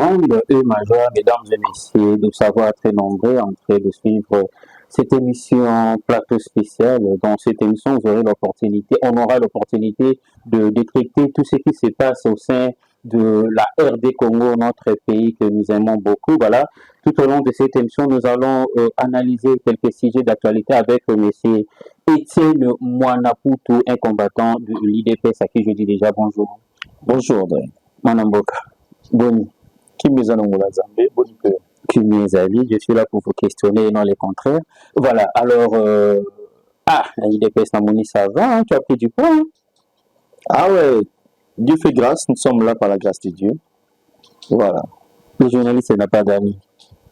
Commande, major, mesdames et messieurs, de savoir très nombreux en train de suivre cette émission plateau spécial. Dans cette émission, vous aurez l'opportunité, on aura l'opportunité de décrypter tout ce qui se passe au sein de la RD Congo, notre pays que nous aimons beaucoup. Voilà. Tout au long de cette émission, nous allons analyser quelques sujets d'actualité avec monsieur Étienne Mwanaputu, un combattant de l'IDPS à qui je dis déjà bonjour. Bonjour, André. Manamboka. Boni. Qui me Zambé, Boni. Qui mes avis, je suis là pour vous questionner et non les contraires. Voilà, alors, l'IDPS Namoni, ça va, hein, tu as pris du poids. Hein? Ah ouais, Dieu fait grâce, nous sommes là par la grâce de Dieu. Voilà. Le journaliste n'a pas d'amis.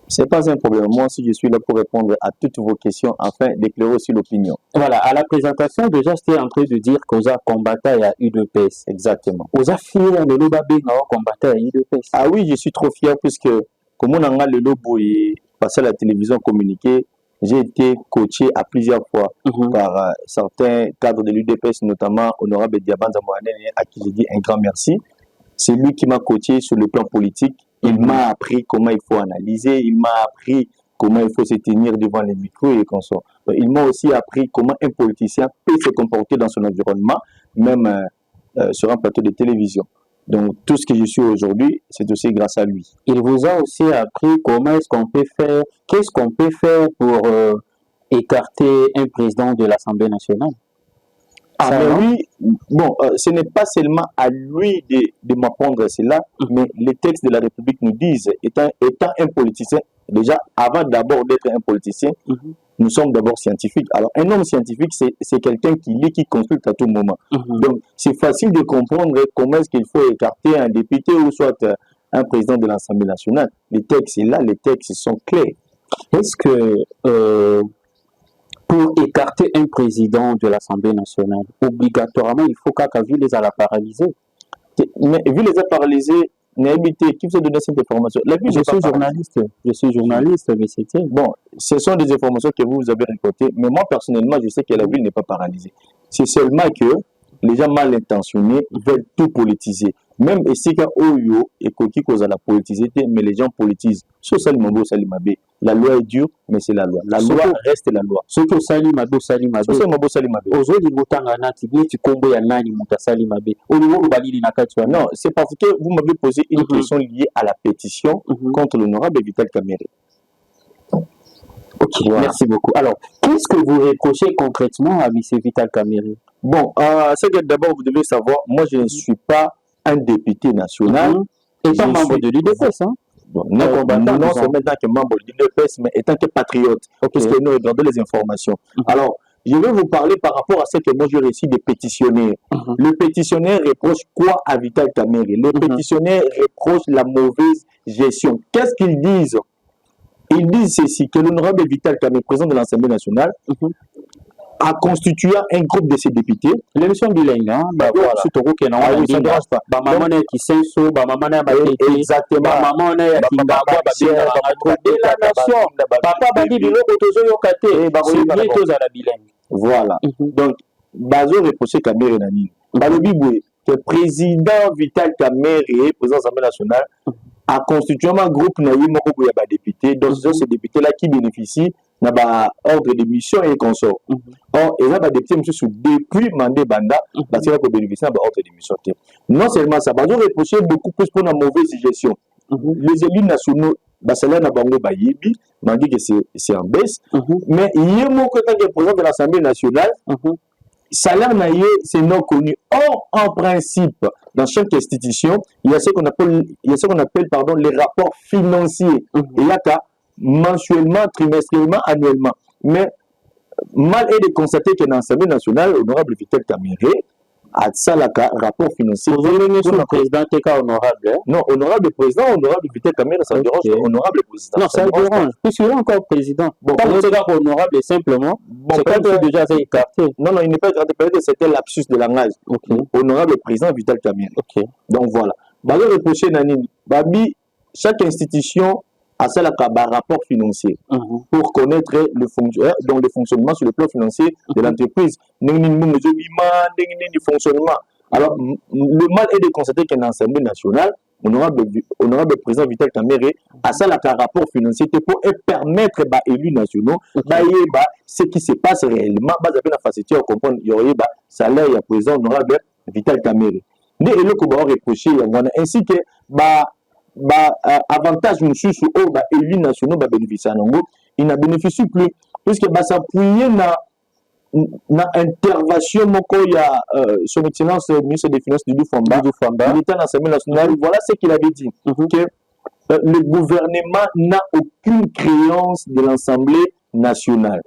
C'est pas un problème. Moi aussi, je suis là pour répondre à toutes vos questions afin d'éclairer aussi l'opinion. Voilà, à la présentation, déjà, j'étais en train de dire qu'Oza combattait à UDPS. Exactement. Oza fier de l'Obabe combattait à UDPS. Ah oui, je suis trop fier puisque, comme on a le lobo et passé à la télévision communiquée, j'ai été coaché à plusieurs fois par certains cadres de l'UDPS, notamment Honorable Diabanza Mohanen, à qui je dis un grand merci. C'est lui qui m'a coaché sur le plan politique. Il m'a appris comment il faut analyser, il m'a appris comment il faut se tenir devant les micros et consorts. Il m'a aussi appris comment un politicien peut se comporter dans son environnement, même sur un plateau de télévision. Donc tout ce que je suis aujourd'hui, c'est aussi grâce à lui. Il vous a aussi appris comment est-ce qu'on peut faire, qu'est-ce qu'on peut faire pour écarter un président de l'Assemblée nationale. Ah, mais oui, bon, ce n'est pas seulement à lui de m'apprendre cela, mais les textes de la République nous disent, étant un politicien, déjà, avant d'abord d'être un politicien, nous sommes d'abord scientifiques. Alors, un homme scientifique, c'est quelqu'un qui lit, qui consulte à tout moment. Donc, c'est facile de comprendre comment est-ce qu'il faut écarter un député ou soit un président de l'Assemblée nationale. Les textes, là, les textes sont clairs. Est-ce que... pour écarter un président de l'Assemblée nationale, obligatoirement, il faut qu'à les a la paralyser. Mais vu les a paralysés, qui vous a donné cette information? Je suis journaliste, mais c'était... Bon, ce sont des informations que vous avez récoltées, mais moi, personnellement, je sais que la ville n'est pas paralysée. C'est seulement que les gens mal intentionnés veulent tout politiser. Même ici, quand Oyo et Koki cause la politiser, mais les gens politisent. Sur Salimabo, Salimabe, la loi est dure, mais c'est la loi. La loi reste la loi. Surtout Salimabo, Salimabe. Sur Salimabo, Salimabe. Aujourd'hui, tu combo Yanani, Mouta Salimabe. Non, c'est parce que vous m'avez posé une question liée à la pétition contre l'honorable Vital Kamerhe. Ok, voilà. Merci beaucoup. Alors, qu'est-ce que vous reprochez concrètement à M. Vital Kamerhe? Bon, c'est que d'abord, vous devez savoir, moi, je ne suis pas un député national. Étant membre de l'IDPS, hein? Bon, non seulement que membre de l'IDPS, mais étant que patriote, puisque nous regardons les informations. Alors, je vais vous parler par rapport à ce que moi, je réussis de pétitionnaires. Le pétitionnaire reproche quoi à Vital Kamerhe? Le pétitionnaire reproche la mauvaise gestion. Qu'est-ce qu'ils disent? Ils disent ceci, que l'honorable Vital Kamerhe, président de l'Assemblée nationale, a constitué un groupe de ses députés. L'émission bilingue, hein? Voilà. Oui, ça ne dérange pas. Maman est qui s'inso, maman est exactement. Maman est de la nation. Papa badi biloko tozo yokate. C'est bien tous à la bilingue. Voilà. Donc, bazo reproché Kamerhe nani. Balobi boye que président Vital Kamerhe, président de l'Assemblée nationale, a constitué un groupe naïm moko ya ba député. Donc, ce sont ces députés-là qui bénéficient d'un ordre de mission et consort. Or, ils ont des députés depuis Mandé Banda, parce qu'ils ont bénéficié d'un ordre de mission. Non seulement ça, ils ont reproché beaucoup plus pour la mauvaise gestion. Les élus nationaux, Basala Nabango Bayebi, m'a dit que c'est en baisse. Mais il y a mon côté de président de l'Assemblée nationale, salaire naïe, c'est non connu. Or, en principe, dans chaque institution, il y a ce qu'on appelle, les rapports financiers. Il y a qu'à mensuellement, trimestriellement, annuellement. Mais mal est de constater que dans l'Assemblée nationale, l'honorable Vital Kamerhe a ça là rapport financier. Vous avez mis sur le président TK honorable. Hein? Non, honorable président, honorable Vital Kamerhe, ça dérange. Honorable président. Non, ça dérange. Puisqu'il est encore président. Bon, pas le TK honorable simplement. C'est quand même déjà écarté. Non, il n'est pas écarté. Peut-être que c'était lapsus de langage. Honorable président Vital Kamerhe. Donc voilà. Bah, le reprocher Nanini. Babi, chaque institution à ça rapport financier pour connaître le fonctionnement sur le plan financier de l'entreprise. Alors, le mal est de constater qu'en Assemblée nationale, honorable président Vital Kamerhe à ça la rapport financier pour permettre aux élus nationaux ce qui se passe réellement la facilité à comprendre il y aurait salaire à président honorable Vital Kamerhe mais et le qu'on reprocher ainsi que avantage monsieur sur élus nationaux bénéficier il n'a bénéficié plus puisque s'appuyer na intervention moko ya son excellence ministre des finances Doudou Famba il était dans l'Assemblée nationale voilà ce qu'il avait dit que le gouvernement n'a aucune créance de l'Assemblée nationale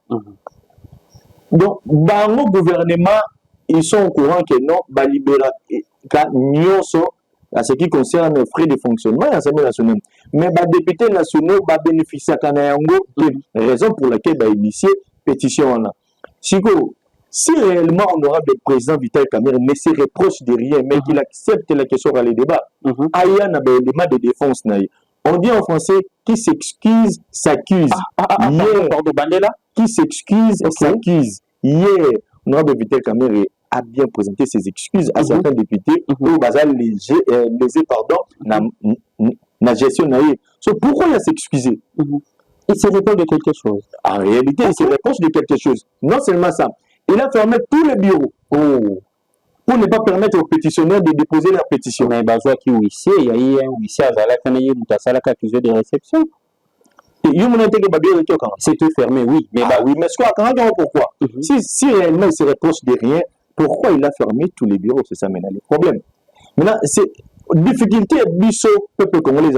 donc dans le gouvernement ils sont au courant que non libéra à ce qui concerne les frais de fonctionnement de l'Assemblée nationale mais les députés nationaux bénéficier de raison pour laquelle initier pétition si réellement honorable président Vital Kamerhe ne se reproche de rien, mais qu'il accepte la question dans les débats, il y a un élément de défense. On dit en français qui s'excuse s'accuse. Qui s'excuse s'accuse. Hier, honorable Vital Kamerhe a bien présenté ses excuses à certains députés pour léser la gestion. Pourquoi il a s'excusé? Il se reproche de quelque chose. En réalité, il se reproche de quelque chose. Non seulement ça, il a fermé tous les bureaux pour ne pas permettre aux pétitionnaires de déposer leur pétition. Mais il y a eu un huissier à Zalaka accusé de réception. C'est tout fermé, oui. Mais mais pourquoi si réellement il se reproche de rien, pourquoi il a fermé tous les bureaux? C'est ça maintenant le problème. Maintenant, c'est difficulté biso peuple congolais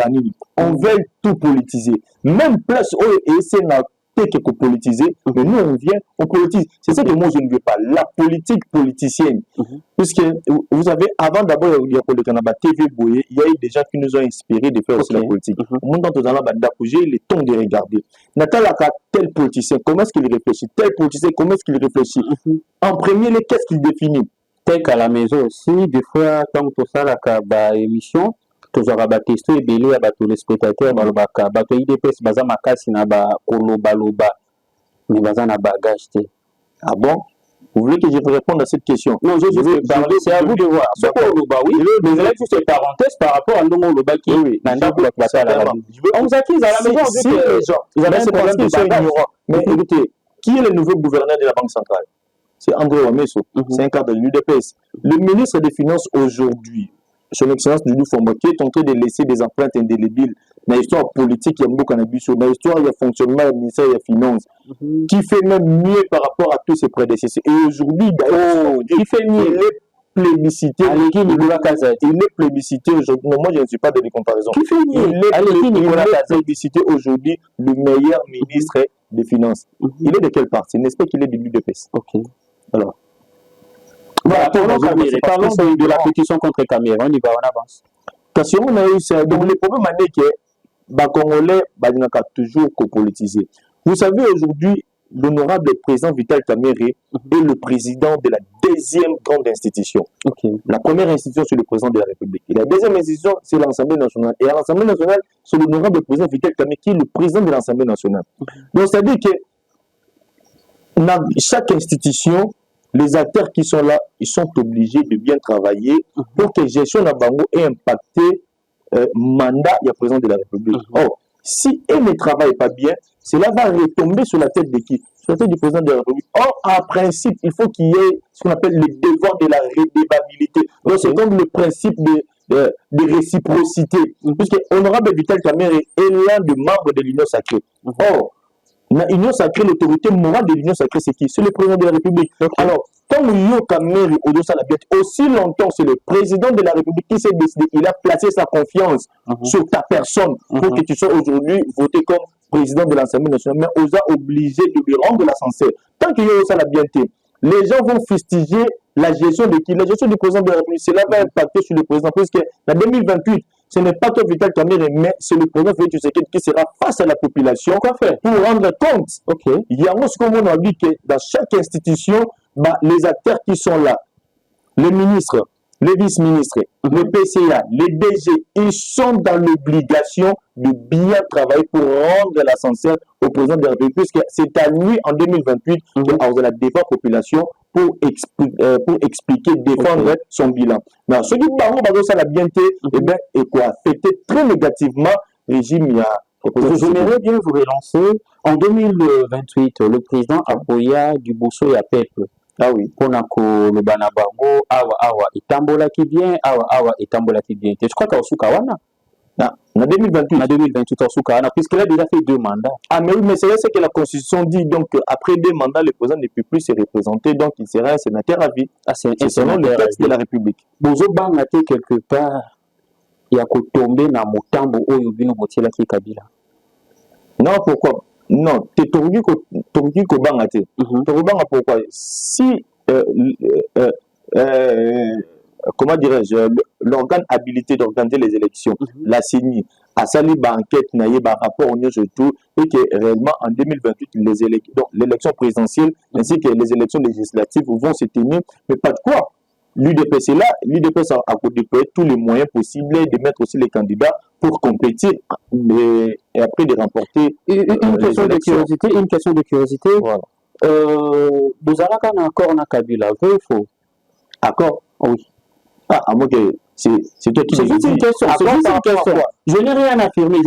on veut tout politiser même place et c'est la que politiser mais nous on vient on politise c'est ça que moi je ne veux pas la politique politicienne puisque vous savez avant d'abord il y a le Canada TV Boye il y a eu des gens qui nous ont inspiré de faire aussi la politique au monde dans d'appuyer les temps de regarder Nathalie tel politicien comment est-ce qu'il réfléchit tel politicien comment est-ce qu'il réfléchit en premier qu'est-ce qu'il définit tel qu'à la maison aussi, des fois, quand on fait la émission, tu auras testé et belé à tous les spectateurs, IDPS, baza makasi na ba koloba, mais baza na bagage. Ah bon? Vous voulez que je vous réponde à cette question? Non, je veux parler, c'est à vous de voir. Oui, mais je vais juste une parenthèse par rapport à Ndongo Loba qui est on vous accuse à la maison, si les gens, ils avaient ce problème de bagage. Mais écoutez, qui est le nouveau gouverneur de la Banque centrale? C'est André Wameso, c'est un cadre de l'UDPS. Le ministre des Finances aujourd'hui, son excellence Doudou Famba, qui est tenté de laisser des empreintes indélébiles dans l'histoire politique, il y a beaucoup de dans l'histoire, il y a fonctionnement du ministère des Finances, qui fait même mieux par rapport à tous ses prédécesseurs. Et aujourd'hui, qui fait mieux? Il est plébiscité. Il est plébiscité aujourd'hui. Non, moi, je ne suis pas de comparaison. Qui fait mieux? Il est plébiscité aujourd'hui le meilleur ministre des Finances. Il est de quelle partie? N'est-ce pas qu'il est de l'UDPS? Ok. Alors, voilà, parlons de la pétition contre Kamerhe. On y va, on avance. Parce qu'on a eu ça. Donc, le problème est que les Congolais sont toujours copolitisés. Vous savez, aujourd'hui, l'honorable président Vital Kamerhe est le président de la deuxième grande institution. La première institution, c'est le président de la République. Et la deuxième institution, c'est l'Assemblée nationale. Et à l'Assemblée nationale, c'est l'honorable président Vital Kamerhe qui est le président de l'Assemblée nationale. Donc, c'est-à-dire que dans chaque institution, les acteurs qui sont là, ils sont obligés de bien travailler pour que la gestion de Bango ait impacté mandat du président de la République. Or, si elle ne travaille pas bien, cela va retomber sur la tête de qui? Sur la tête du président de la République. Or, en principe, il faut qu'il y ait ce qu'on appelle le devoir de la redevabilité. Donc, c'est comme le principe de réciprocité. Puisque l'honorable Vital Kamerhe est l'un des membres de l'Union sacrée. Or, l'Union sacrée, l'autorité morale de l'Union sacrée, c'est qui? C'est le président de la République. Alors, quand l'Union Kamerhe, aussi longtemps, c'est le président de la République qui s'est décidé, il a placé sa confiance sur ta personne pour que tu sois aujourd'hui voté comme président de l'Assemblée nationale, mais on a obligé de lui rendre l'ascenseur. Tant qu'il y a ça la bienté, les gens vont fustiger la gestion de qui? La gestion du président de la République. Cela va impacter sur le président, puisque en 2028, ce n'est pas toi Vital Kamerhe, mais c'est le président Félix Tshisekedi qui sera face à la population pour rendre compte. Il y a ce qu'on a dit que dans chaque institution, les acteurs qui sont là, les ministres, les vice-ministres, les PCA, les DG, ils sont dans l'obligation de bien travailler pour rendre l'ascenseur au président de la République, puisque c'est à lui en 2028 que la défense population pour expliquer, défendre son bilan. Non, ce qui bango ça la bien et bien et quoi affecté très négativement régime il y a. J'aimerais bien vous relancer. En 2028, le président Aboya du Bosso et à Peuple. Ah oui. Pour le Banabango, Awa, Itambola qui vient, Awa, Itambola qui vient. Je crois qu'au Soukawana. En 2028. En 2028, au Soukawana, puisqu'il a déjà fait 2 mandats. Ah, mais oui, mais c'est vrai ce que la Constitution dit. Donc, après 2 mandats, le président ne peut plus se représenter. Donc, il sera un sénateur à vie. Ah, c'est selon le texte de la République. Bozo Bangate, quelque part, il y a qu'à tomber dans Motambo, Oyobino, Motila, qui Kabila. Non, pourquoi? Non, tu es Bangate. Pourquoi? Si, comment dirais-je, l'organe habilité d'organiser les élections, la CENI, a sali enquête, n'a rapport au surtout, et que réellement en 2028, l'élection présidentielle ainsi que les élections législatives vont se tenir, mais pas de quoi. L'UDPS est là, l'UDPS a déployé tous les moyens possibles de mettre aussi les candidats pour compétir et après de remporter une question de curiosité. Voilà. Vous avez un accord en Kabila, vrai ou faux? Accord? Oui. Ah, moi, c'est toi qui c'est juste une question. Je n'ai rien affirmé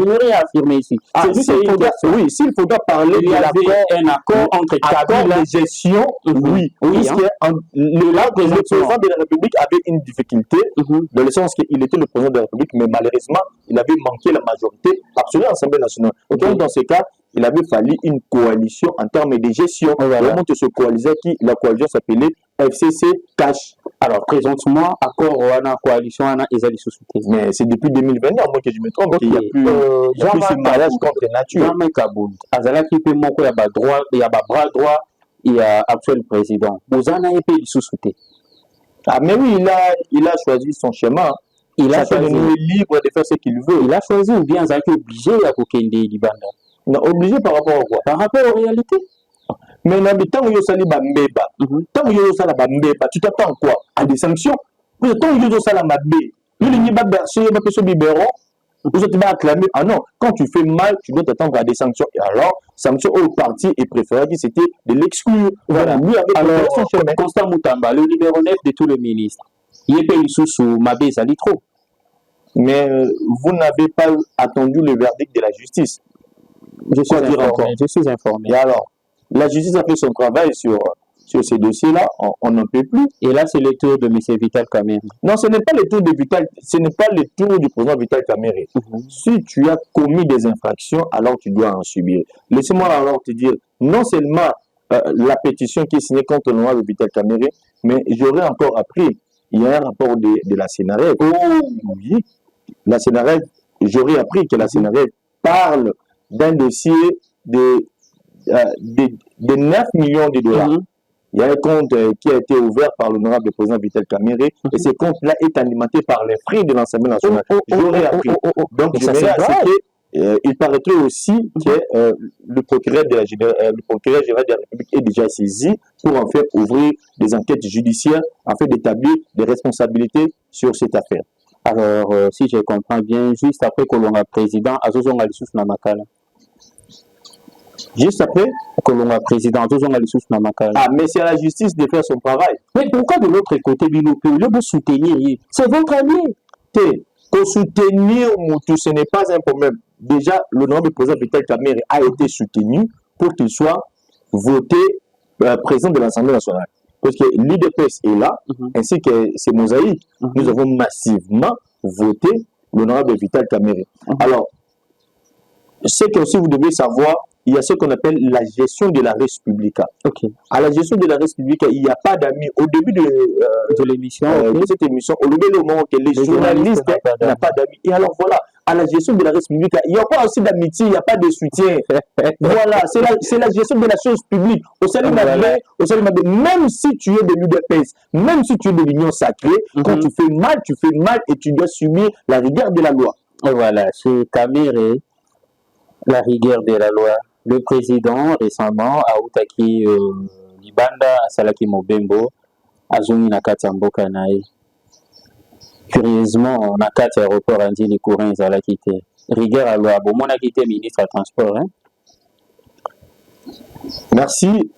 ici. C'est juste une question. Oui, s'il faudra parler il y avait un accord entre Kabila et gestion, oui. Puisque le président de la République avait une difficulté, dans le sens qu'il était le président de la République, mais malheureusement, il avait manqué la majorité absolue à l'Assemblée nationale. Donc, dans ce cas, il avait fallu une coalition en termes de gestion. Vraiment, la coalition s'appelait FCC Cash. Alors, présente-moi, accord Wana, coalition Wana, Ezali Société. Mais c'est depuis 2020, moi que je me trompe, qu'il n'y a plus ce mariage contre nature. Jamais Kaboul. Azala qui peut monter, il y a bras droit, il y a actuel président. Vous en avez payé Société. Ah, mais oui, il a choisi son chemin. Il a choisi. Il est libre de faire ce qu'il veut. Il a choisi ou bien il est obligé à Kokende Libanda. Non, obligé par rapport à quoi? Par rapport aux réalités. Mais tant que tu t'attends quoi? À des sanctions? Tant que tu vas acclamer. Ah non, quand tu fais mal, tu dois t'attendre à des sanctions. Et alors, sanctions au parti est préféré, c'était de l'exclure. Voilà. Alors, Constant Moutamba, le numéro 9 de tous les ministres, il est payé sous Mabé Zalitro. Mais vous n'avez pas attendu le verdict de la justice. Je suis informé. Et alors, la justice a fait son travail sur ces dossiers-là, on n'en peut plus. Et là, c'est le tour de M. Vital Kamerhe. Non, ce n'est pas le tour de Vital, ce n'est pas le tour du président Vital Kamerhe. Si tu as commis des infractions, alors tu dois en subir. Laissez-moi alors te dire, non seulement la pétition qui est signée contre le nom de Vital Kamerhe, mais j'aurais encore appris, il y a un rapport de la CNRF. Oui, la CNRF, j'aurais appris que la CNRF parle d'un dossier de 9 millions de dollars. Il y a un compte qui a été ouvert par l'honorable président Vital Kamerhe et ce compte-là est alimenté par les frais de l'Assemblée nationale. J'aurais appris. Donc, il paraîtrait aussi que le procureur général de la République est déjà saisi pour en faire ouvrir des enquêtes judiciaires afin d'établir des responsabilités sur cette affaire. Alors, si je comprends bien, juste après que l'on a président, Azozon Alissus Namakala. Juste après que l'on a président, Azozon Alissus Namakala. Ah, mais c'est à la justice de faire son travail. Mais pourquoi de l'autre côté, le vous soutenir, c'est votre ami. Pour soutenir Moutou, ce n'est pas un problème. Déjà, l'honorable président Vital Kamerhe a été soutenu pour qu'il soit voté président de l'Assemblée nationale. Parce que l'UDPS est là, ainsi que ces mosaïques. Nous avons massivement voté l'honorable Vital Kamerhe. Alors, ce que aussi vous devez savoir, il y a ce qu'on appelle la gestion de la res publica. À la gestion de la res publica, il n'y a pas d'amis. Au début de l'émission, de cette émission, au début du moment que les journalistes n'ont pas d'amis. Et alors voilà, à la gestion de la res publica, il n'y a pas aussi d'amitié, il n'y a pas de soutien. Voilà, c'est la gestion de la chose publique. Même si tu es de l'UDPS, même si tu es de l'Union sacrée, quand tu fais mal et tu dois subir la rigueur de la loi. Et voilà, chez Kamerhe, la rigueur de la loi. Le président, récemment, a Outaki Libanda, Salaki Mobembo, Azumi Nakati Mboka Nae. Curieusement, Nakati aéroport a dit les courants, ils allaient quitter. Rigueur à la loi. Bon, mon a quitté ministre à transport. Hein? Merci.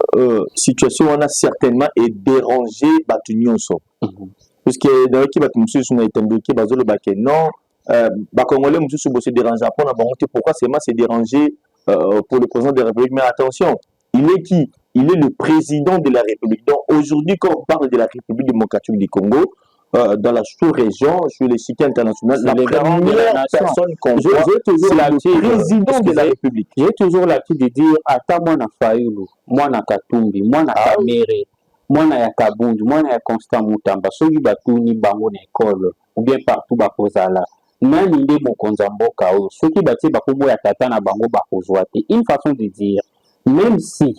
Situation on a certainement est dérangé Batunionso. Parce que dans l'équipe Batunionso, on a été bloqué, Bazolo Baké. Non, Congolais, monsieur se dérange à prendre. Pourquoi c'est dérangé pour le président de la République? Mais attention, il est qui? Il est le président de la République. Donc aujourd'hui, quand on parle de la République démocratique du Congo, dans la sous-région, sur les sites internationaux, la première personne qu'on voit, c'est le président de la République. J'ai toujours l'habitude de dire, ata mwana Fayulu, mwana Katumbi, mwana Kamere, mwana ya Kabundu, mwana ya Constant Mutamba, soki batuni bango na école, ou bien partout bakozala. Nani nde mokonza mboka oyo, soki batie bakombo ya tata na bango bakozwa te. Une façon de dire, même si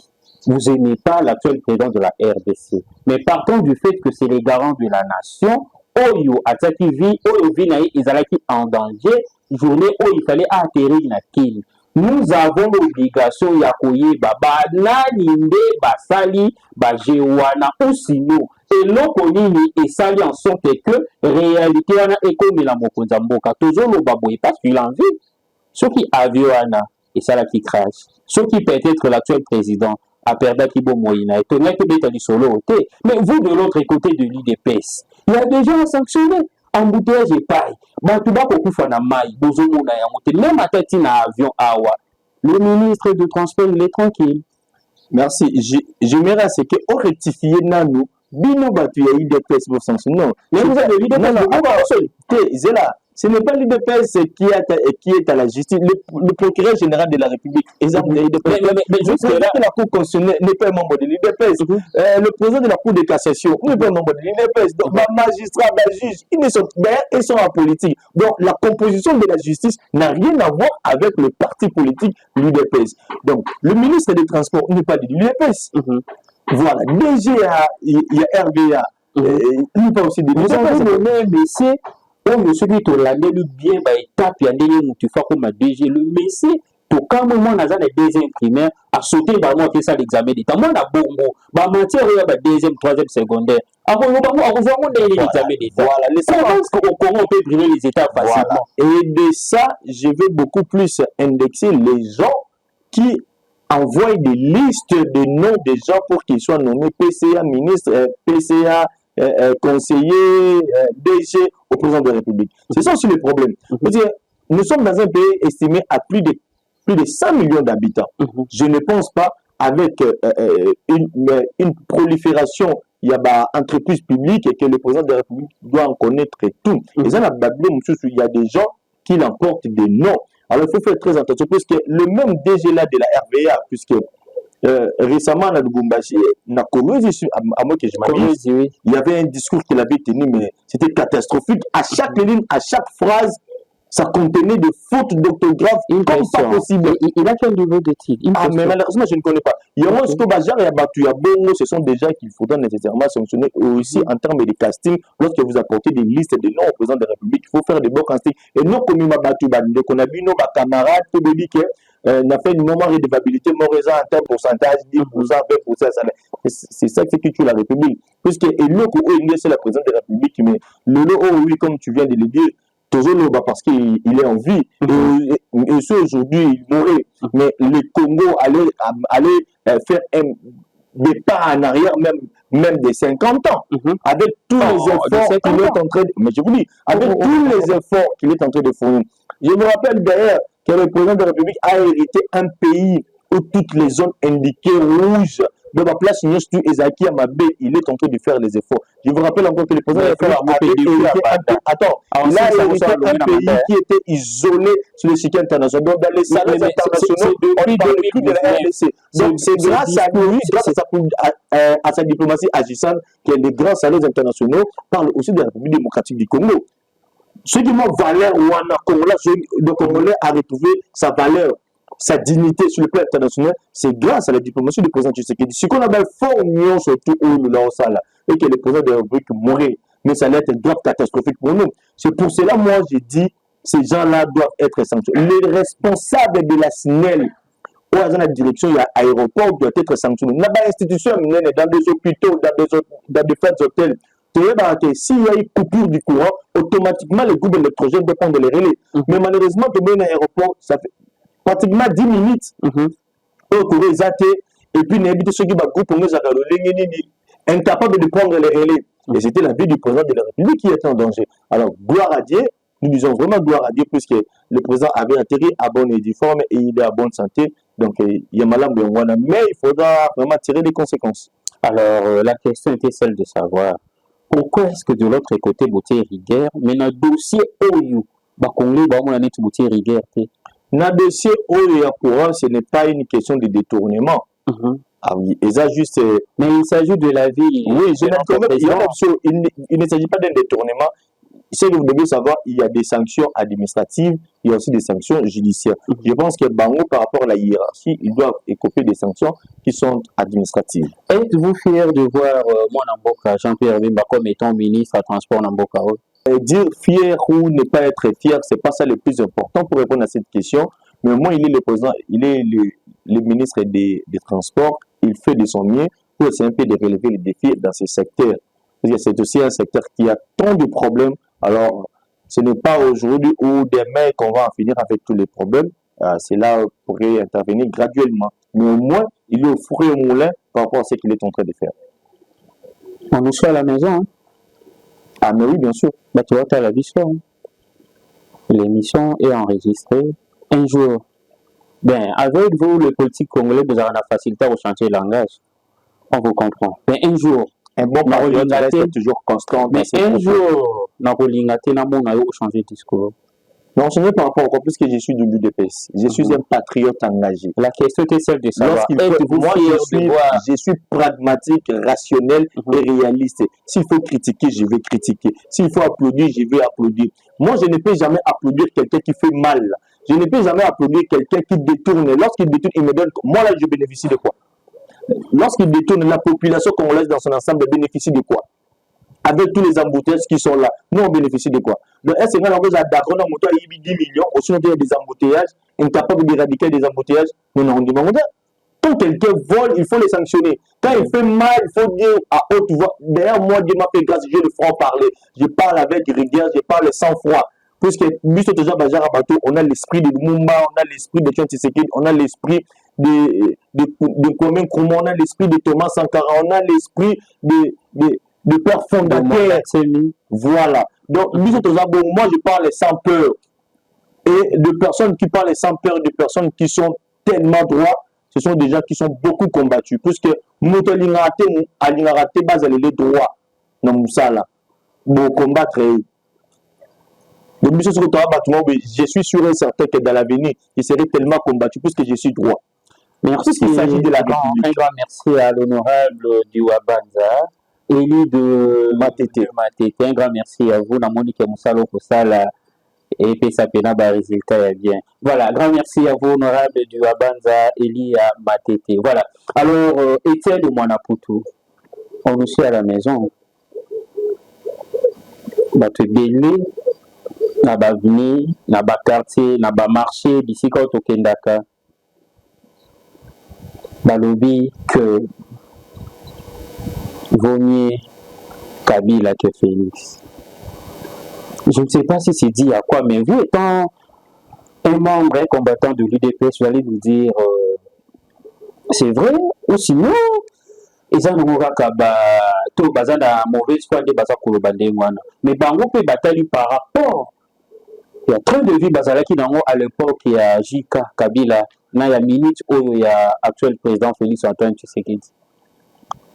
vous n'aimez pas l'actuel président de la RDC, mais partons du fait que c'est les garants de la nation, Oyo Ataki Vi, Oyo Vinaï, Izalaki en danger, journée où il fallait atterrir na Kini. Nous avons l'obligation ya koyeba banani nde basali bajewana ou sinon eloko nini esali en sorte que réalité wana ekomela mokonza mboka tozolo baboye parce qu'il en vit ceux qui aviona et ça qui crash ceux qui peut-être l'actuel président a perdu Kibo Moïna et tenait que d'être du solo mais vous de l'autre côté de l'IDPS il y a des gens sanctionnés embouteillage et paille. Batuba kokufa na mai, bozomo na yamote. Même à tête na avion awa. Le ministre de transport, il est tranquille. Merci. J'aimerais à ce que on rectifie nanou. Bino batu ya IDPS pour sanctionner. Non. Mais vous avez l'IDPS. Non, non. Ce n'est pas l'IDPS qui est à la justice. Le procureur général de la République. Exemple de l'IDPS. Mais jusque là, la Cour constitutionnelle n'est pas un membre de l'IDPS. Le président de la Cour de cassation n'est pas un membre de l'IDPS. Donc, les magistrats, les juges, ils sont en politique. Donc, la composition de la justice n'a rien à voir avec le parti politique, l'IDPS. Donc, le ministre des Transports n'est pas de l'IDPS. Voilà. DGA, il y a RVA. Il n'est pas aussi de l'IDPS. Mais c'est celui qui a le bien, étape, il y a des fois comme DG, le messie, pour quand moi, on a des deuxième primaire, à sauter, moi, fait ça l'examen d'État. Moi, on a bongo, mentir, il y a deuxième, troisième, secondaire. Après, on a l'examen d'État. Voilà, je pense qu'au Congo, on peut primer les États facilement. Et de ça, je vais beaucoup plus indexer les gens qui envoient des listes de noms des gens pour qu'ils soient nommés PCA, ministre, PCA, conseiller, DG au président de la République. C'est ça aussi le problème. Nous sommes dans un pays estimé à plus de 100 millions d'habitants. Je ne pense pas avec une prolifération, il y a entreprise publique et que le président de la République doit en connaître tout. Et ça, il y a des gens qui l'emportent des noms. Alors il faut faire très attention parce que le même DG là de la RVA, puisque récemment, à Lubumbashi, à moi que je m'amuse, il y avait un discours qu'il avait tenu, mais c'était catastrophique. À chaque ligne, à chaque phrase, ça contenait des fautes d'orthographe comme pas possible. Il a quel niveau d'études? Mais malheureusement, je ne connais pas. Il y a ce que Bajar et Abatu Bongo, ce sont des gens qu'il faudra nécessairement sanctionner aussi en termes de casting. Lorsque vous apportez des listes de noms au président de la République, il faut faire des bons castings. Et non comme il m'a battu, qu'on a vu nos camarades, tout le dit que n'a fait une moment de redevabilité, Moréza en termes de pourcentage, 10%, 20%, c'est ça qui tue la République. Puisque c'est la présidente de la République, mais oui, comme tu viens de le dire, toujours parce qu'il est en vie. Et ce aujourd'hui, il mourrait. Mais le Congo allait faire des pas en arrière, même des 50 ans, avec tous les efforts qu'il est en train de... Mais je vous dis, avec tous les efforts qu'il est en train de fournir. Je me rappelle d'ailleurs que le président de la République a hérité un pays où toutes les zones indiquées rouges de ma place, il est en train de faire les efforts. Je vous rappelle encore que le président de la République il a hérité un pays qui était isolé sur le circuit international. Donc, dans les salons internationaux, on ne parle plus de la RDC. Donc, c'est grâce à lui, grâce à sa diplomatie agissante, que les grands salons internationaux parlent aussi de la République démocratique du Congo. Ce qui m'a valeur, le Congolais a retrouvé sa valeur, sa dignité sur le plan international, c'est grâce à la diplomatie du président Tshisekedi. Ce qu'on avait fort union surtout au Salah et que le président de la République mourait, mais ça allait être une grave catastrophique pour nous. C'est pour cela, moi, j'ai dit, ces gens-là doivent être sanctionnés. Les responsables de la SNEL, dans la direction, il y a aéroport, doivent être sanctionnés. Dans les institutions, dans des hôpitaux, dans des fêtes hôtels, s'il y a une coupure du courant, automatiquement les groupes électrogènes doivent prendre les relais. Mais malheureusement, tu mets un aéroport, ça fait pratiquement 10 minutes Autour et puis n'habite ceux qui va groupe incapable de prendre les relais. Et c'était la vie du président de la République qui était en danger. Alors, gloire à Dieu, nous disons vraiment gloire à Dieu, puisque le président avait atterri à bonne et due forme et il est à bonne santé. Donc, il y a malin, mais il faudra vraiment tirer les conséquences. Alors, la question était celle de savoir pourquoi est-ce que de l'autre côté, Boutier Rigueur, mais dans le dossier OU, Congolais, on a Boutier Rigueur. Dans le dossier OU, ce n'est pas une question de détournement. Ah oui, et ça juste. Mais il s'agit de la vie. Oui, il ne s'agit pas d'un détournement. Ce que vous devez savoir, il y a des sanctions administratives, il y a aussi des sanctions judiciaires. Je pense que Bango, par rapport à la hiérarchie, ils doivent écoper des sanctions qui sont administratives. Êtes-vous fier de voir moi Namboka, Jean-Pierre Bemba, comme étant ministre à transport Namboka? Dire fier ou ne pas être fier, c'est pas ça le plus important pour répondre à cette question. Mais moi, il est le président, il est le ministre des Transports, il fait de son mieux pour essayer un peu de relever les défis dans ce secteur. Parce que c'est aussi un secteur qui a tant de problèmes. Alors, ce n'est pas aujourd'hui ou demain qu'on va en finir avec tous les problèmes. Cela pourrait intervenir graduellement. Mais au moins, il est au four et au moulin par rapport à ce qu'il est en train de faire. On est à la maison. Hein? Ah, mais oui, bien sûr. Bah, tu vois, tu as la vision. Hein? L'émission est enregistrée. Un jour, ben, avec vous, le politique congolais, vous avez la facilité au chantier langage. On vous comprend. Mais un jour, un bon patriote reste toujours constant. Mais un jour, dans le changer de discours. Non, ce n'est pas encore plus que je suis du l'UDPS. Je suis un patriote engagé. La question est celle de savoir. Moi, je suis pragmatique, rationnel et réaliste. S'il faut critiquer, je vais critiquer. S'il faut applaudir, je vais applaudir. Moi, je ne peux jamais applaudir quelqu'un qui fait mal. Je ne peux jamais applaudir quelqu'un qui détourne. Lorsqu'il détourne, il me donne. Moi, là, je bénéficie de quoi? Lorsqu'il détourne, la population congolaise dans son ensemble bénéficie de quoi? Avec tous les embouteillages qui sont là, nous on bénéficie de quoi? Le SNL en a d'accord, on a 10 millions, aussi on a des embouteillages, incapable d'éradiquer des embouteillages, mais non, on dit, quand quelqu'un vole, il faut le sanctionner. Quand il fait mal, il faut dire à haute voix. D'ailleurs, moi, Dieu m'a fait grâce, je le franc parler. Je parle avec rigueur, je parle sans froid. Puisque, on a l'esprit de Lumumba, on a l'esprit de Tchon Tshisekedi, on a l'esprit de Kwame Nkrumah, on a l'esprit de Thomas Sankara, on a l'esprit de père fondateur. Voilà. Donc, moi, je parle sans peur. Et de personnes qui parlent sans peur, de personnes qui sont tellement droits, ce sont des gens qui sont beaucoup combattus. Puisque, Motolingarate, base les droits. Dans ça, là. Pour combattre. Donc, je suis sûr et certain que dans l'avenir, il serait tellement combattu puisque je suis droit. Merci. Il s'agit de la République. Un grand merci à l'honorable Diwabanza, élu de Matete. Un grand merci à vous, Monique Moussalo, pour ça, et puis ça peut avoir résultat bien. Voilà, grand merci à vous, honorable Diwabanza, élu à Matete. Voilà. Alors, Étienne de Mwanaputu, on nous suit à la maison. Tu belé. Na ba vini, na ba quartier, na ba marché, d'ici quand au Kendaka. Balobi que vaut mieux Kabila que Félix. Je ne sais pas si c'est dit à quoi, mais vous étant un membre, un combattant de l'UDPS, vous allez nous dire c'est vrai ou sinon ils ont tout bazar na mauvaise foi de bazar kolobande ngwana. Mais bango pe batali par rapport. Il y a trop de vie bazalaki nango à l'époque il y a JK Kabila na ya minute où il y a actuel président Félix Antoine Tshisekedi.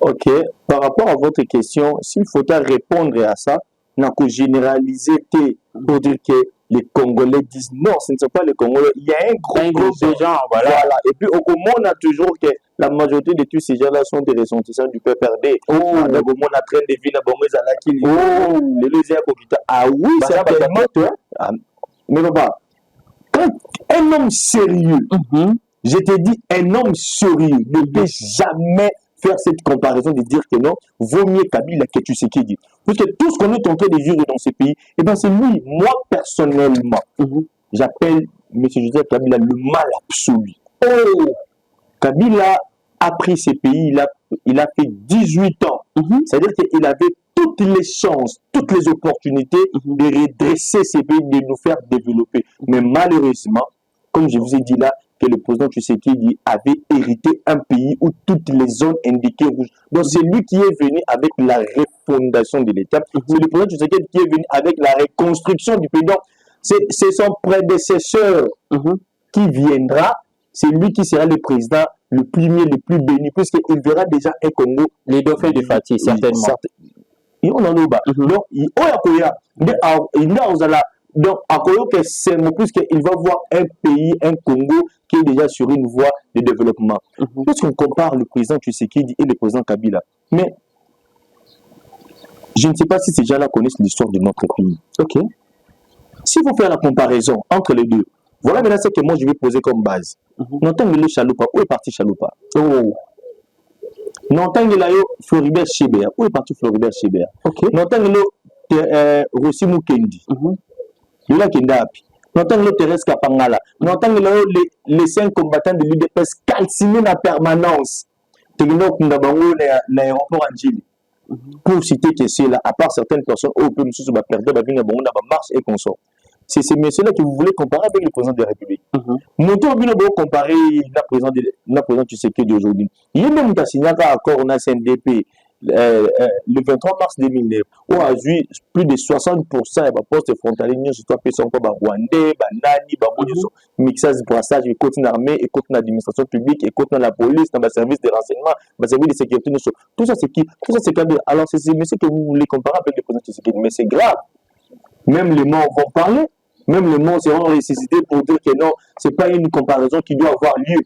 Ok, par rapport à votre question, s'il faudra répondre à ça, n'a que généraliser pour dire que les Congolais disent non, ce ne sont pas les Congolais. Il y a un groupe de gens, voilà. Et puis au moins on a toujours que la majorité de tous ces gens-là sont des ressortissants du PPRD. Donc au moins on a train de vivre ah oui, c'est tellement. Mais papa, quand un homme sérieux, je te dis, un homme sérieux ne peut jamais faire cette comparaison de dire que non, vaut mieux Kabila que Tshisekedi. Parce que tout ce qu'on est en train de vivre dans ce pays, eh ben c'est lui, moi personnellement, j'appelle M. Joseph Kabila le mal absolu. Kabila a pris ce pays, il a fait 18 ans. C'est-à-dire qu'il avait toutes les chances, toutes les opportunités de redresser ces pays, de nous faire développer. Mais malheureusement, comme je vous ai dit là, que le président Tshisekedi avait hérité un pays où toutes les zones indiquées rouges. Donc c'est lui qui est venu avec la refondation de l'État. C'est le président Tshisekedi qui est venu avec la reconstruction du pays. Donc c'est son prédécesseur qui viendra. C'est lui qui sera le président le plus mieux, le plus béni, puisqu'il verra déjà un Congo. Les dauphins de Fatih, certainement. On en a donc, il donc, c'est puisqu'il va voir un pays, un Congo qui est déjà sur une voie de développement. Puisqu'on compare le président Tshisekedi et le président Kabila, mais je ne sais pas si ces gens-là connaissent l'histoire de notre pays. Ok. Si vous faites la comparaison entre les deux, voilà maintenant ce que moi je vais poser comme base. N'entendez le Chaloupa, où est parti Chaloupa? N'entendez là Floribert Chébert, où est parti Floribert Chébert? Ok. N'entendez le Rossi Mukendi. Il a Kendapi. N'entendez le Thérèse Kapangala. N'entendez les 5 combattants de l'UDPS calcinés en permanence. Techno Kundabango l'aéroport Angeli. Pour citer que c'est là, à part certaines personnes, au peu de perdre, marche et consort. C'est ces messieurs-là que vous voulez comparer avec le président de la République. Monto Bino comparer le président Tshisekedi d'aujourd'hui. Il y a même signé un accord on a CNDP le 23 mars 2009 où a eu plus de 60% de postes frontaliers sur toi sont encore Rwandais, Nani, mixage brassage et côté armée et côté l'administration publique et côté la police, dans le service de renseignement, le service de sécurité. Tout ça c'est qui? Tout ça c'est cadre. Alors c'est ces messieurs que vous voulez comparer avec le président Tshisekedi, mais c'est grave. Même les morts vont parler, même les morts seront ressuscités pour dire que non, ce n'est pas une comparaison qui doit avoir lieu.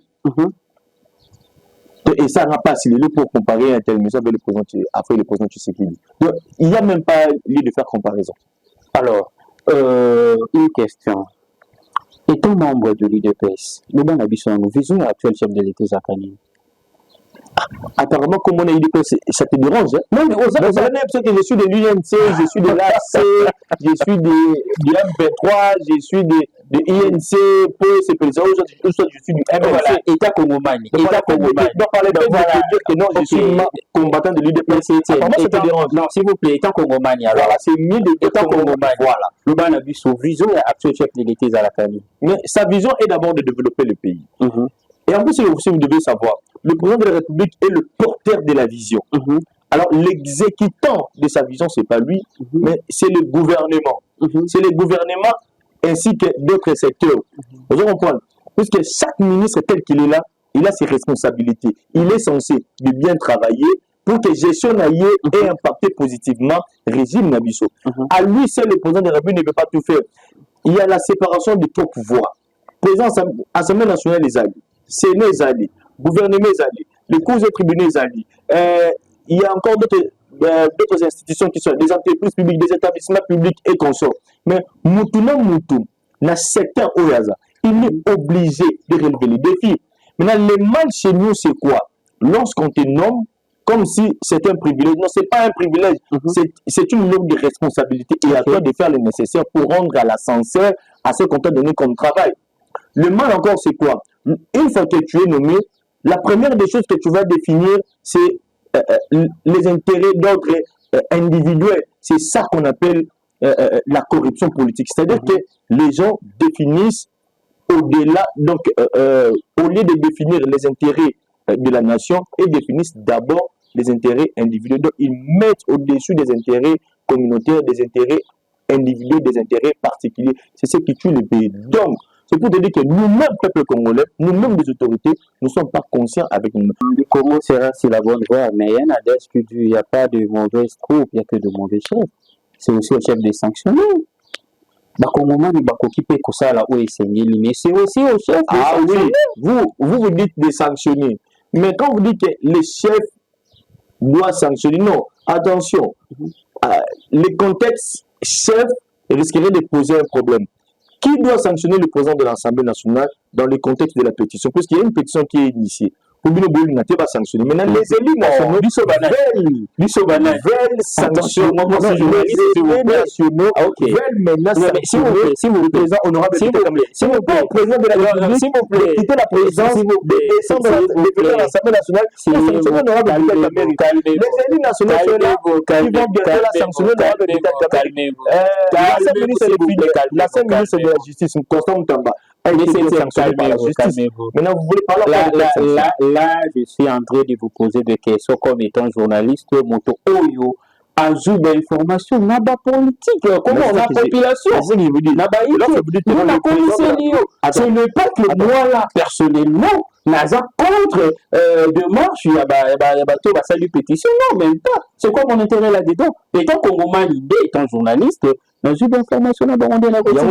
Et ça n'a pas assez lieu pour comparer un tel monsieur avec le président Tshisekedi. Donc, il n'y a même pas lieu de faire comparaison. Alors, une question. Étant membre de l'UDPS, nous visons l'actuel chef de l'État Zakani. Apparemment, comme on a dit, ça te dérange. Hein? Non, mais que je suis de l'UNC, je suis de l'AC, je suis de MP3, je suis de INC, je suis du MLC. Voilà, État Congomani. État Congomani. Donc, parler de dire que non, je suis combattant de l'UDPS. Apparemment, ça te dérange. Non, s'il vous plaît, État Congomani. Alors, voilà, c'est mieux de État Congomani. Voilà. Le ban a vu son vision et actuel chef de l'État Zakani. Mais sa vision est d'abord de développer le pays. Et en plus, vous devez savoir, le président de la République est le porteur de la vision. Alors, l'exécutant de sa vision, ce n'est pas lui, mais c'est le gouvernement. C'est le gouvernement ainsi que d'autres secteurs. Vous comprenez? Puisque chaque ministre tel qu'il est là, il a ses responsabilités. Il est censé de bien travailler pour que gestion ait impacté positivement le régime Nabiso. À lui, seul le président de la République ne peut pas tout faire. Il y a la séparation des trois pouvoirs. Président Assemblée nationale les alliés. Sénat les alliés, gouvernement les alliés, les cours et tribunaux les alliés. Il y a encore d'autres institutions qui sont des entreprises publiques, des établissements publics et consorts. Mais Moutouna, dans secteur Oyaza, il est obligé de relever les défis. Maintenant, le mal chez nous, c'est quoi? Lorsqu'on te nomme, comme si c'était un privilège. Non, ce n'est pas un privilège, c'est une lourde responsabilité. Et à toi de faire le nécessaire pour rendre à l'ascenseur à ce qu'on t'a donné comme travail. Le mal encore, c'est quoi? Une fois que tu es nommé, la première des choses que tu vas définir, c'est les intérêts d'ordre individuel. C'est ça qu'on appelle la corruption politique. C'est-à-dire que les gens définissent au-delà, donc au lieu de définir les intérêts de la nation, ils définissent d'abord les intérêts individuels. Donc ils mettent au-dessus des intérêts communautaires, des intérêts individuels, des intérêts particuliers. C'est ce qui tue le pays. Donc, c'est pour te dire que nous-mêmes, peuple congolais, nous-mêmes les autorités, nous ne sommes pas conscients avec nous. Le Congo sera sur la bonne voie, mais il y a un adresse qui dit il n'y a pas de mauvaises troupes, il n'y a que de mauvais chefs. C'est aussi au chef de sanctionner. Bakongomani ni bakokipe kosala où esengeli, mais c'est aussi au chef. Ah oui, vous dites de sanctionner. Mais quand vous dites que le chef doit sanctionner, non, attention, le contexte chef risquerait de poser un problème. Qui doit sanctionner le président de l'Assemblée nationale dans le contexte de la pétition? Puisqu'il y a une pétition qui est initiée. Va sanctionner. Maintenant, les élus nationaux veulent sanctionner. Les élus nationaux veulent maintenant sanctionner le président honorable. S'il vous plaît, le président de la République, s'il vous plaît, quittez la présidence, descendre de l'Assemblée nationale, sanctionner l'honorable Amérique. Les élus nationaux sont là, qui vont bientôt la sanctionner l'honorable Amérique. L'ancien ministre de la Justice, Constant Moutamba, a été sanctionné par la justice. Calmez-vous. Maintenant, vous voulez parler Là, je suis en train de vous poser des questions comme étant journaliste, moto Oyo. Ajout d'informations, naba politique, comment la population, ce n'est pas que moi là, personnellement, naza contre démarche, il y a salut pétition, non, même pas. C'est quoi mon intérêt là-dedans? Étant Congolais, étant journaliste, ajout d'informations, naba on est là. Il y a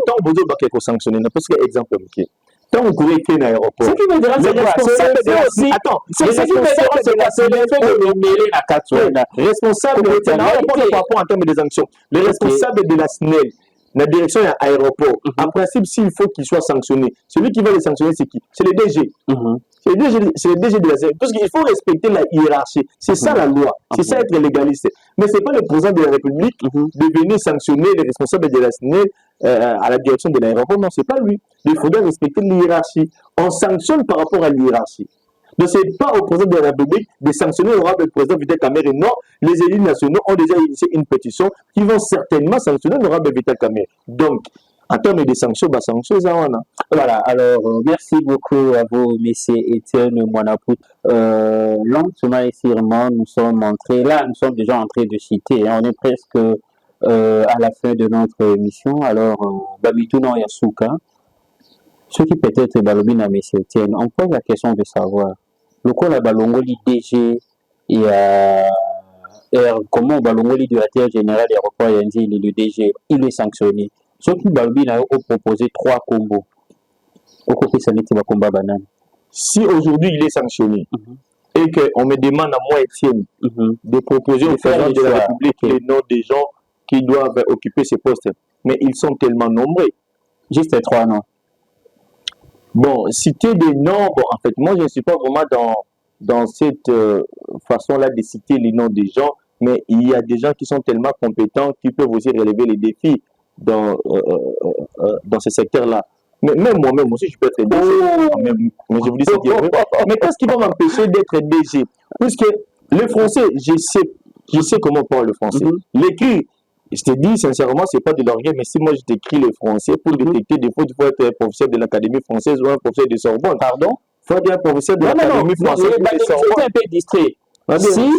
tant besoin de sanctionner, parce que exemple, tant on courait qu'un aéroport. Ce qui me dérange, c'est aussi. Attends, ce qui me dérange, c'est le fait de le mêler à Katouena. Responsable, par rapport en termes de sanctions, le responsable de la SNEL, la direction de l'aéroport, en principe, s'il faut qu'il soit sanctionné, celui qui va le sanctionner, c'est qui? C'est le DG. C'est le DG de la SNEL. Parce qu'il faut respecter la hiérarchie. C'est ça la loi. C'est ça être légaliste. Mais ce n'est pas le président de la République de venir sanctionner les responsables de la SNEL à la direction de l'aéroport. Non, ce n'est pas lui. Il faudrait respecter l'hiérarchie. On sanctionne par rapport à l'hiérarchie. Donc, ce n'est pas au président de la République de sanctionner le président Vital Kamerhe. Non, les élus nationaux ont déjà initié une pétition qui vont certainement sanctionner l'honorable Vital Kamerhe. Donc, en termes de sanctions, voilà, alors merci beaucoup à vous, M. Étienne Mwanaput. Lentement et sûrement, nous sommes déjà entrés de citer. On est presque à la fin de notre émission. Alors, Babitouno Yasuka, ce qui peut-être Balobina, M. Étienne, on pose la question de savoir, le quoi la Balongoli DG et comment Balongoli directeur général de l'aéroport Yandi, le DG, il est sanctionné. Ce qui Balobina a proposé 3 combos. Si aujourd'hui il est sanctionné et qu'on me demande à moi, Étienne, de proposer au président de la République les noms des gens qui doivent occuper ces postes, mais ils sont tellement nombreux. Juste 3 noms. Bon, citer des noms, bon, en fait, moi je ne suis pas vraiment dans cette façon-là de citer les noms des gens, mais il y a des gens qui sont tellement compétents qui peuvent aussi relever les défis dans ce secteur-là. Mais même moi-même aussi, je peux être DG. Mais je vous dis ce qui est vrai. Mais qu'est-ce qui va m'empêcher d'être DG? Puisque le français, je sais comment parler le français. L'écrit, je te dis sincèrement, c'est pas de l'orgueil, mais si moi je t'écris le français, pour détecter des fautes, il faut être un professeur de l'Académie française ou un professeur de Sorbonne. Pardon? Il faut être un professeur de l'Académie française ou de Sorbonne. C'est un peu distrait. Si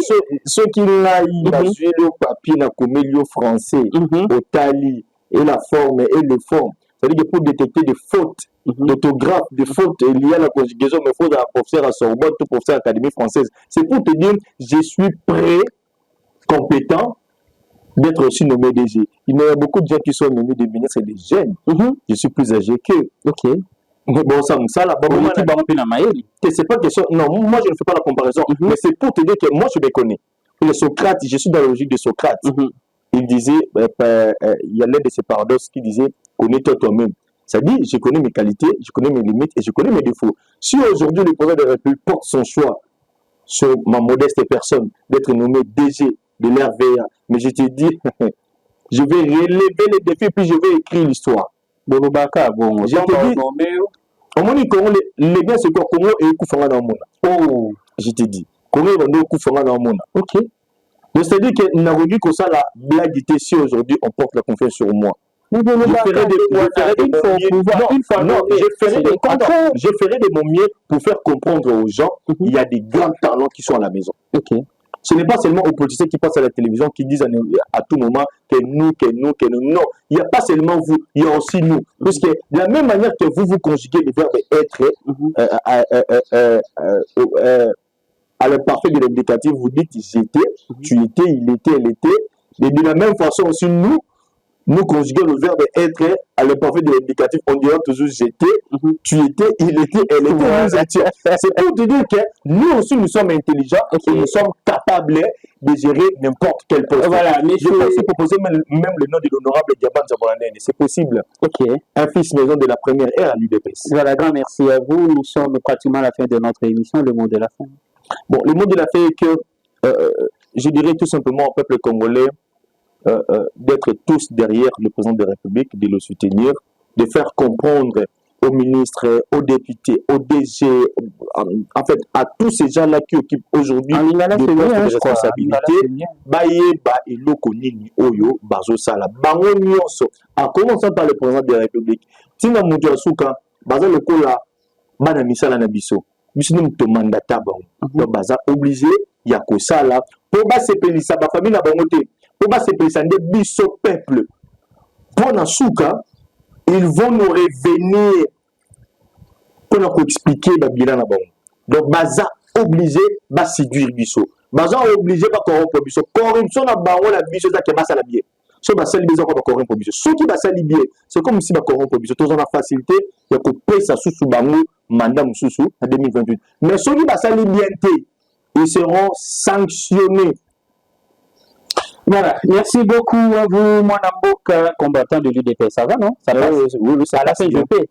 ceux qui l'ont eu le papier, n'a commis le français, au tali, et la forme et le fond. C'est-à-dire que pour détecter des fautes d'orthographe, des fautes liées à la conjugaison, mais fautes à professeur à Sorbonne, tout professeur à l'Académie française. C'est pour te dire, je suis prêt, compétent, d'être aussi nommé DG. Il y a beaucoup de gens qui sont nommés des ministres et des jeunes. Je suis plus âgé qu'eux. Ok. Mais bon, ça là, c'est pas question. Non, moi je ne fais pas la comparaison. Mais c'est pour te dire que moi je me connais. Le Socrate, je suis dans la logique de Socrate. Il disait, il y a l'un de ses paradoxes qui disait, connais-toi toi-même. Ça dit, je connais mes qualités, je connais mes limites et je connais mes défauts. Si aujourd'hui le président de la République porte son choix sur ma modeste personne d'être nommé DG de l'RVA, mais je te dis, je vais relever les défis puis je vais écrire l'histoire. Bon, je te dis, au moins, les biens c'est quoi Congo et Koufanga dans le monde. Oh, je te dis, Congo et Koufanga dans le monde. Ok. Donc, c'est-à-dire que Narogi Kosa la blague si aujourd'hui on porte la confiance sur moi. Je ferai de mon mieux pour faire comprendre aux gens qu'il y a des grands talents qui sont à la maison. Okay. Ce n'est pas seulement aux politiciens qui passent à la télévision qui disent à tout moment que nous. Non, il n'y a pas seulement vous, il y a aussi nous. Puisque de la même manière que vous conjuguez le verbe être à l'imparfait de l'indicatif, vous dites j'étais, tu étais, il était, elle était. Et de la même façon aussi, nous conjuguons le verbe être à l'imparfait de l'indicatif. On dira toujours j'étais, tu étais, il était, elle était, nous étions. C'est pour te dire que nous aussi, nous sommes intelligents et nous sommes capables de gérer n'importe quel poste. Voilà, mais je peux aussi proposer même le nom de l'honorable Diaban Zaboranène. C'est possible. Ok. Un fils maison de la première ère à l'UDPS. Voilà, grand merci à vous. Nous sommes pratiquement à la fin de notre émission. Le mot de la fin. Bon, le mot de la fin est que je dirais tout simplement au peuple congolais d'être tous derrière le président de la République, de le soutenir, de faire comprendre aux ministres, aux députés, aux DG, en fait, à tous ces gens-là qui occupent aujourd'hui des postes de responsabilité, en commençant par le président de la République. Tina Moudjouasouka, baza lokola bana misala na biso biso ni moto mandata bango donc baza obligé ya kosala po basepelisa bafamille na bango te po basepelisa nde biso peuple mpo na suka ils vont nous revenir pour nous expliquer babilan na bango donc baza obligé baséduire biso baza obligé bacorrompre biso corruption na bango na biso ezake basala bien so basali biso ko bacorrompre biso soki basali bien c'est comme si bacorrompre biso toza na facilité ya kopesa susu bango mandat mususu en 2028 mais soki basali bien te ils seront sanctionnés. Voilà, merci beaucoup à vous, Mwanamboka, combattant de l'UDP. Ça va, non? Ça passe? Oui, ça à la fin, je paie.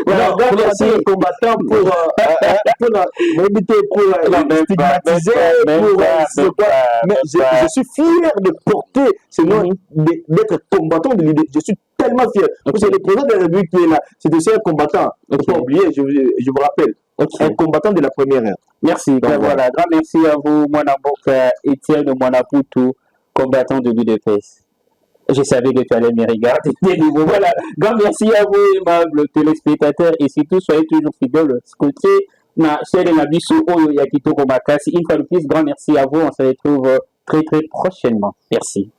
Voilà, merci combattant pour stigmatiser, mais je suis fier de porter ce nom, d'être combattant de l'UDP. Je suis tellement fier. Parce que le président de la République qui est là, c'est aussi un combattant. Il ne faut pas oublier, je vous rappelle. Un combattant de la première ère. Merci. Ben voilà, grand merci à vous, Mwanamboka, Étienne Mwanaputu, combattant de l'UDPS. Je savais que tu allais me regarder. Voilà, grand merci à vous, aimables téléspectateurs, et surtout, soyez toujours fidèles. Scotché, na chaîne Nabiso, Oyo Yakito Komakasi. Une fois de plus, grand merci à vous. On se retrouve très, très prochainement. Merci.